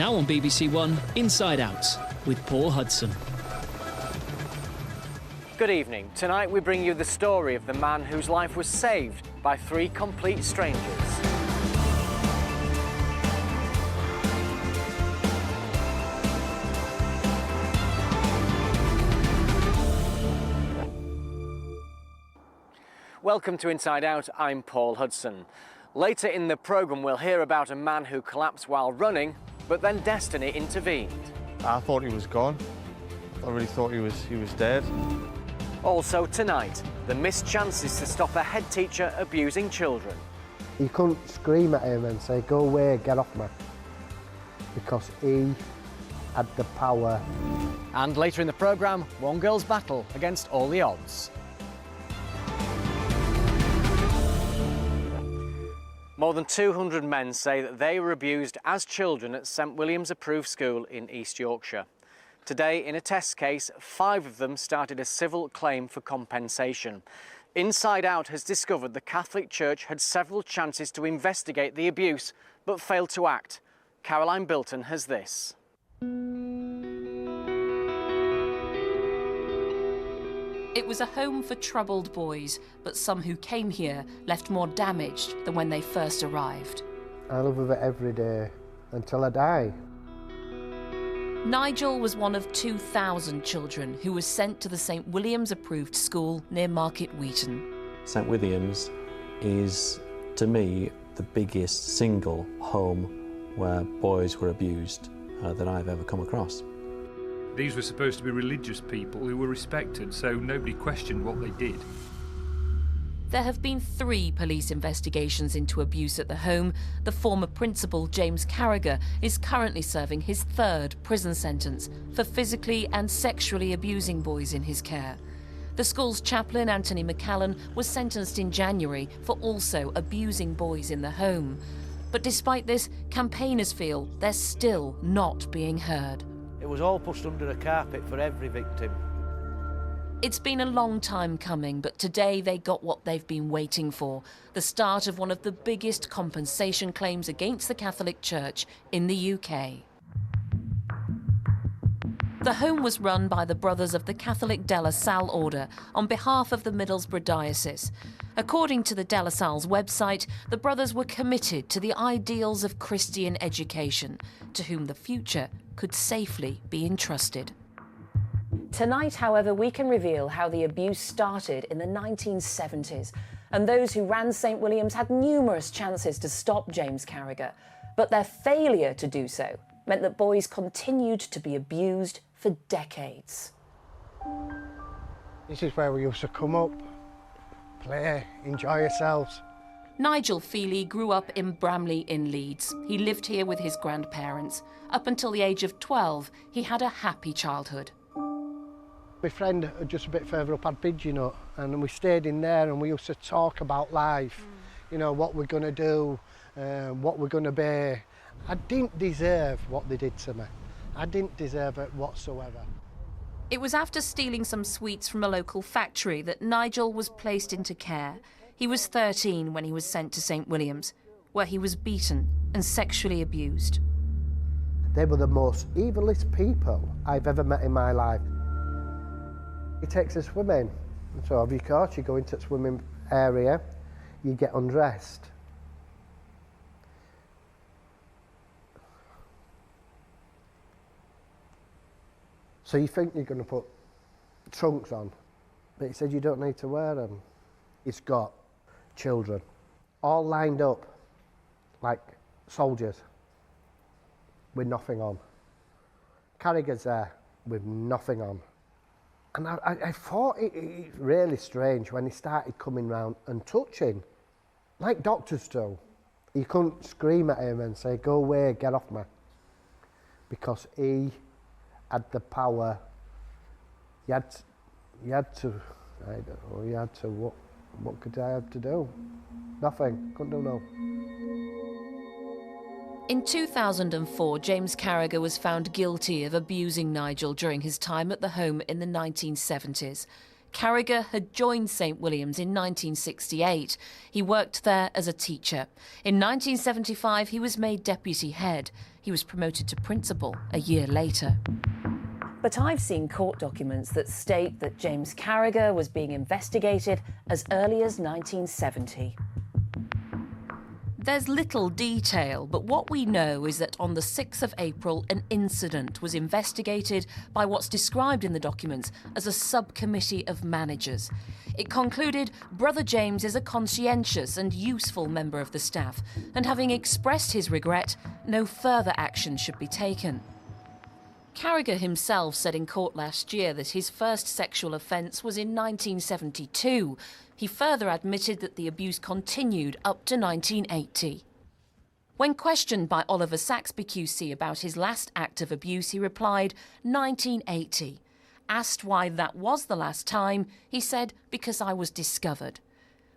Now on BBC One, Inside Out, with Paul Hudson. Good evening. Tonight we bring you the story of the man whose life was saved by three complete strangers. Welcome to Inside Out, I'm Paul Hudson. Later in the programme we'll hear about a man who collapsed while running, but then destiny intervened. I thought he was gone. I really thought he was dead. Also tonight, the missed chances to stop a head teacher abusing children. You couldn't scream at him and say, go away, get off me, because he had the power. And later in the programme, one girl's battle against all the odds. More than 200 men say that they were abused as children at St William's approved school in East Yorkshire. Today, in a test case, 5 of them started a civil claim for compensation. Inside Out has discovered the Catholic Church had several chances to investigate the abuse, but failed to act. Caroline Bilton has this. It was a home for troubled boys, but some who came here left more damaged than when they first arrived. I live with it every day until I die. Nigel was one of 2,000 children who was sent to the St William's approved school near Market Wheaton. St William's is, to me, the biggest single home where boys were abused that I've ever come across. These were supposed to be religious people who were respected, so nobody questioned what they did. There have been 3 police investigations into abuse at the home. The former principal, James Carragher, is currently serving his 3rd prison sentence for physically and sexually abusing boys in his care. The school's chaplain, Anthony McCallan, was sentenced in January for also abusing boys in the home. But despite this, campaigners feel they're still not being heard. It was all pushed under the carpet for every victim. It's been a long time coming, but today they got what they've been waiting for, the start of one of the biggest compensation claims against the Catholic Church in the UK. The home was run by the Brothers of the Catholic De La Salle Order on behalf of the Middlesbrough Diocese. According to the De La Salle's website, the brothers were committed to the ideals of Christian education, to whom the future could safely be entrusted. Tonight, however, we can reveal how the abuse started in the 1970s, and those who ran St William's had numerous chances to stop James Carragher, but their failure to do so meant that boys continued to be abused for decades. This is where we used to come up, play, enjoy ourselves. Nigel Feely grew up in Bramley in Leeds. He lived here with his grandparents. Up until the age of 12, he had a happy childhood. My friend just a bit further up had Pigeon Hut, and we stayed in there and we used to talk about life, you know, what we're going to do, what we're going to be. I didn't deserve what they did to me. I didn't deserve it whatsoever. It was after stealing some sweets from a local factory that Nigel was placed into care. He was 13 when he was sent to St William's, where he was beaten and sexually abused. They were the most evilest people I've ever met in my life. He takes us swimming. So of course you go into the swimming area, you get undressed. So you think you're going to put trunks on, but he said you don't need to wear them. He's got children all lined up like soldiers with nothing on. Carragher's there with nothing on. And I thought it really strange when he started coming round and touching, like doctors do. You couldn't scream at him and say, go away, get off me, because he had the power. He had to, I don't know, he had to, what could I have to do? Nothing, couldn't do no. In 2004, James Carragher was found guilty of abusing Nigel during his time at the home in the 1970s. Carragher had joined St William's in 1968. He worked there as a teacher. In 1975, he was made deputy head. He was promoted to principal a year later. But I've seen court documents that state that James Carragher was being investigated as early as 1970. There's little detail, but what we know is that on the 6th of April, an incident was investigated by what's described in the documents as a subcommittee of managers. It concluded Brother James is a conscientious and useful member of the staff, and having expressed his regret, no further action should be taken. Carragher himself said in court last year that his first sexual offence was in 1972. He further admitted that the abuse continued up to 1980. When questioned by Oliver Saxby QC about his last act of abuse, he replied, 1980. Asked why that was the last time, he said, because I was discovered.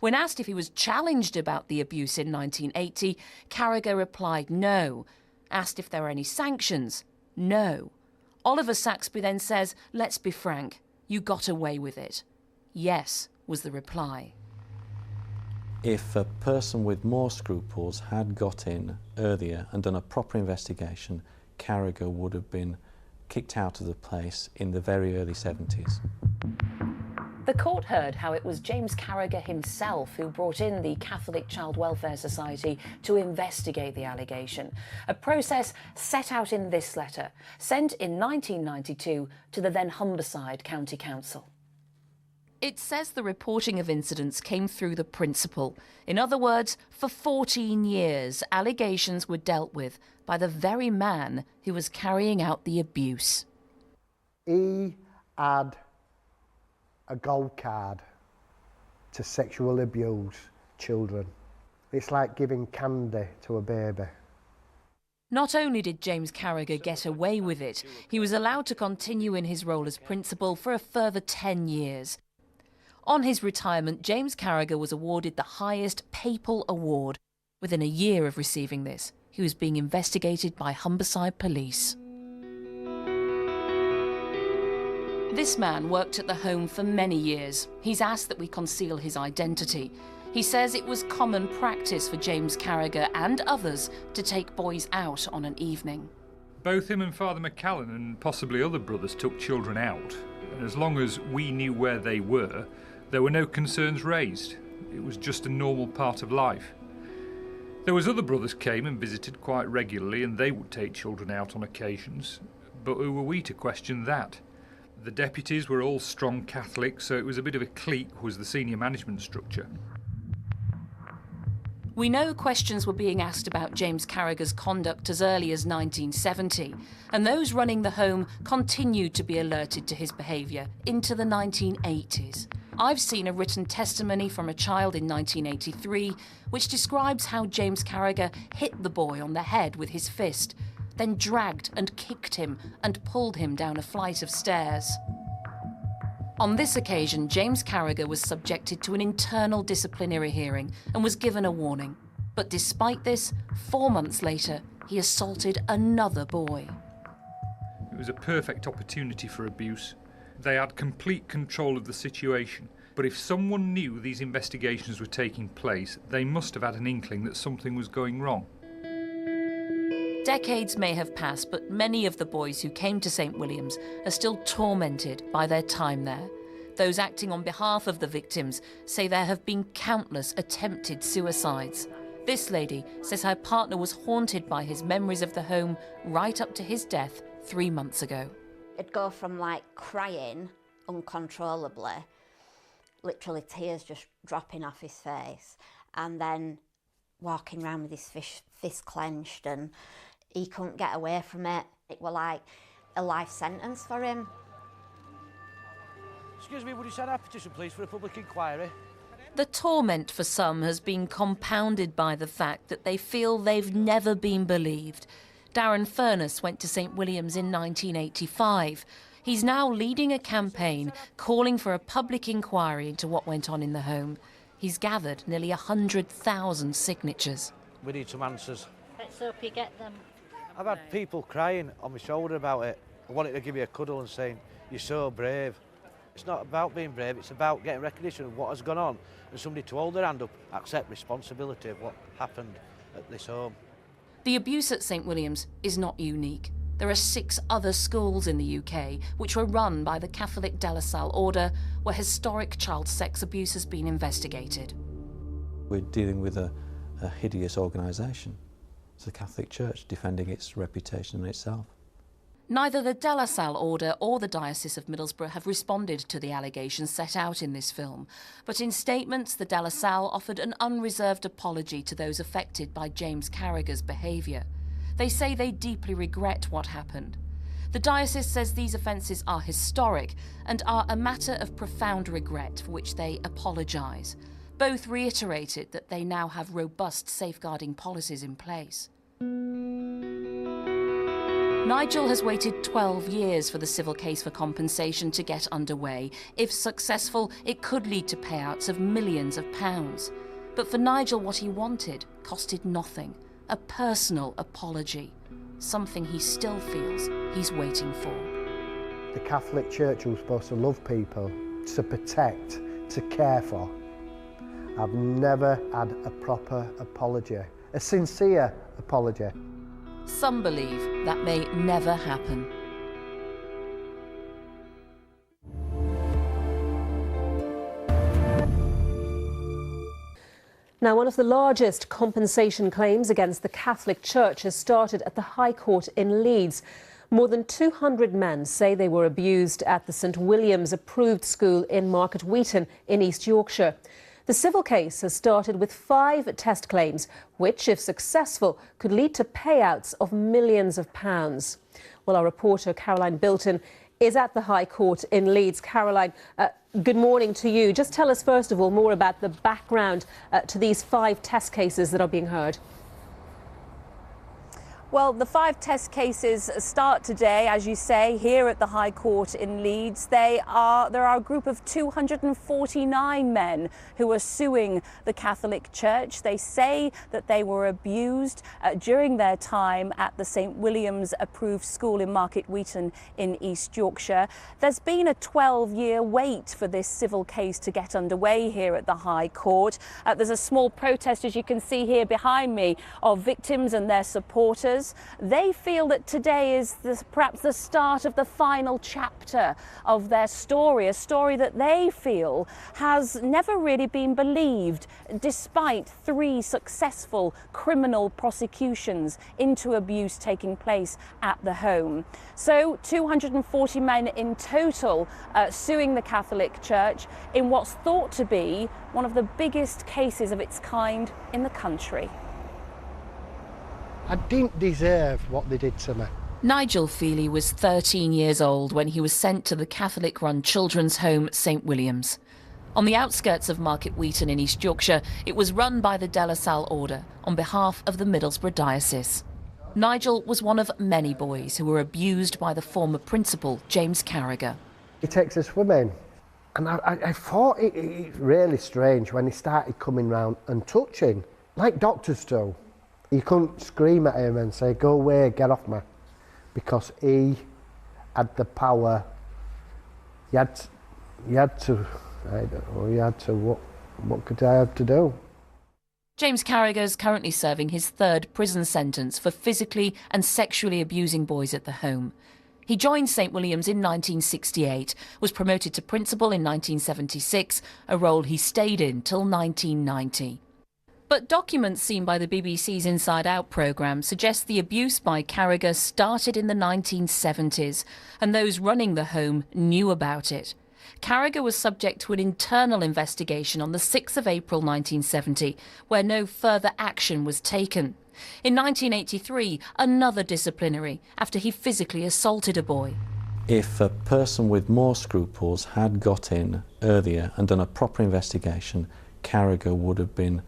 When asked if he was challenged about the abuse in 1980, Carragher replied no. Asked if there were any sanctions, no. Oliver Saxby then says, let's be frank, you got away with it. Yes, was the reply. If a person with more scruples had got in earlier and done a proper investigation, Carragher would have been kicked out of the place in the very early 70s. The court heard how it was James Carragher himself who brought in the Catholic Child Welfare Society to investigate the allegation, a process set out in this letter, sent in 1992 to the then Humberside County Council. It says the reporting of incidents came through the principal. In other words, for 14 years, allegations were dealt with by the very man who was carrying out the abuse. He had a gold card to sexual abuse children. It's like giving candy to a baby. Not only did James Carragher get away with it, he was allowed to continue in his role as principal for a further 10 years. On his retirement, James Carragher was awarded the highest papal award. Within a year of receiving this, he was being investigated by Humberside Police. This man worked at the home for many years. He's asked that we conceal his identity. He says it was common practice for James Carragher and others to take boys out on an evening. Both him and Father McCallan and possibly other brothers took children out. And as long as we knew where they were, there were no concerns raised. It was just a normal part of life. There was other brothers came and visited quite regularly, and they would take children out on occasions. But who were we to question that? The deputies were all strong Catholics, so it was a bit of a clique was the senior management structure. We know questions were being asked about James Carragher's conduct as early as 1970, and those running the home continued to be alerted to his behaviour into the 1980s. I've seen a written testimony from a child in 1983 which describes how James Carragher hit the boy on the head with his fist, then dragged and kicked him and pulled him down a flight of stairs. On this occasion, James Carragher was subjected to an internal disciplinary hearing and was given a warning. But despite this, 4 months later, he assaulted another boy. It was a perfect opportunity for abuse. They had complete control of the situation. But if someone knew these investigations were taking place, they must have had an inkling that something was going wrong. Decades may have passed, but many of the boys who came to St William's are still tormented by their time there. Those acting on behalf of the victims say there have been countless attempted suicides. This lady says her partner was haunted by his memories of the home right up to his death 3 months ago. It'd go from like crying uncontrollably, literally tears just dropping off his face, and then walking around with his fist clenched, and he couldn't get away from it. It was like a life sentence for him. Excuse me, would you sign our petition, please, for a public inquiry? The torment for some has been compounded by the fact that they feel they've never been believed. Darren Furness went to St William's in 1985. He's now leading a campaign calling for a public inquiry into what went on in the home. He's gathered nearly 100,000 signatures. We need some answers. Let's hope you get them. I've had people crying on my shoulder about it, wanting to give me a cuddle and saying, "You're so brave." It's not about being brave, it's about getting recognition of what has gone on and somebody to hold their hand up, accept responsibility of what happened at this home. The abuse at St William's is not unique. There are 6 other schools in the UK which were run by the Catholic De La Salle order where historic child sex abuse has been investigated. We're dealing with a hideous organisation. It's the Catholic Church defending its reputation in itself. Neither the De La Salle order or the Diocese of Middlesbrough have responded to the allegations set out in this film. But in statements, the De La Salle offered an unreserved apology to those affected by James Carragher's behaviour. They say they deeply regret what happened. The diocese says these offences are historic and are a matter of profound regret for which they apologise. Both reiterated that they now have robust safeguarding policies in place. Nigel has waited 12 years for the civil case for compensation to get underway. If successful, it could lead to payouts of millions of pounds. But for Nigel, what he wanted costed nothing. A personal apology. Something he still feels he's waiting for. The Catholic Church, who's supposed to love people, to protect, to care for, I've never had a proper apology, a sincere apology. Some believe that may never happen. Now, one of the largest compensation claims against the Catholic Church has started at the High Court in Leeds. More than 200 men say they were abused at the St William's approved school in Market Wheaton in East Yorkshire. The civil case has started with 5 test claims, which, if successful, could lead to payouts of millions of pounds. Well, our reporter Caroline Bilton is at the High Court in Leeds. Caroline, good morning to you. Just tell us, first of all, more about the background to these 5 test cases that are being heard. Well, the 5 test cases start today, as you say, here at the High Court in Leeds. There are a group of 249 men who are suing the Catholic Church. They say that they were abused during their time at the St William's approved school in Market Wheaton in East Yorkshire. There's been a 12-year wait for this civil case to get underway here at the High Court. There's a small protest, as you can see here behind me, of victims and their supporters. They feel that today is perhaps the start of the final chapter of their story, a story that they feel has never really been believed, despite 3 successful criminal prosecutions into abuse taking place at the home. So 240 men in total suing the Catholic Church in what's thought to be one of the biggest cases of its kind in the country. I didn't deserve what they did to me. Nigel Feely was 13 years old when he was sent to the Catholic-run children's home St William's. On the outskirts of Market Wheaton in East Yorkshire, it was run by the De La Salle order on behalf of the Middlesbrough Diocese. Nigel was one of many boys who were abused by the former principal, James Carragher. He takes us swimming, and I thought it really strange when he started coming round and touching, like doctors do. You couldn't scream at him and say, "Go away, get off me," because he had the power. He had to, I don't know, what could I have to do? James Carragher is currently serving his 3rd prison sentence for physically and sexually abusing boys at the home. He joined St William's in 1968, was promoted to principal in 1976, a role he stayed in till 1990. But documents seen by the BBC's Inside Out programme suggest the abuse by Carragher started in the 1970s, and those running the home knew about it. Carragher was subject to an internal investigation on the 6th of April 1970, where no further action was taken. In 1983, another disciplinary, after he physically assaulted a boy. If a person with more scruples had got in earlier and done a proper investigation, Carragher would have been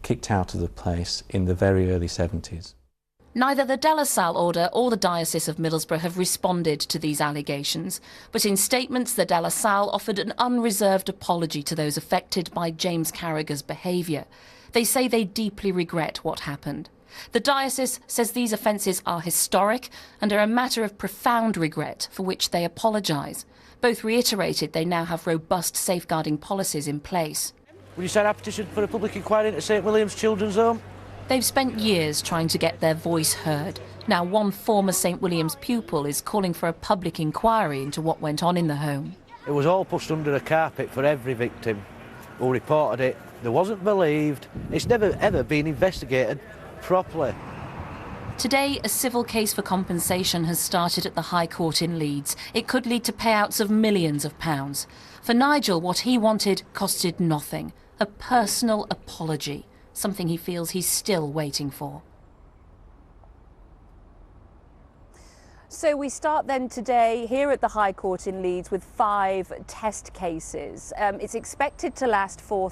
kicked out of the place in the very early 70s. Neither the De La Salle order or the Diocese of Middlesbrough have responded to these allegations, but in statements the De La Salle offered an unreserved apology to those affected by James Carragher's behaviour. They say they deeply regret what happened. The diocese says these offences are historic and are a matter of profound regret for which they apologise. Both reiterated they now have robust safeguarding policies in place. Will you sign a petition for a public inquiry into St William's Children's Home? They've spent years trying to get their voice heard. Now one former St William's pupil is calling for a public inquiry into what went on in the home. It was all pushed under the carpet for every victim who reported it. They wasn't believed. It's never ever been investigated properly. Today, a civil case for compensation has started at the High Court in Leeds. It could lead to payouts of millions of pounds. For Nigel, what he wanted costed nothing. A personal apology, something he feels he's still waiting for. So we start then today here at the High Court in Leeds with 5 test cases. It's expected to last for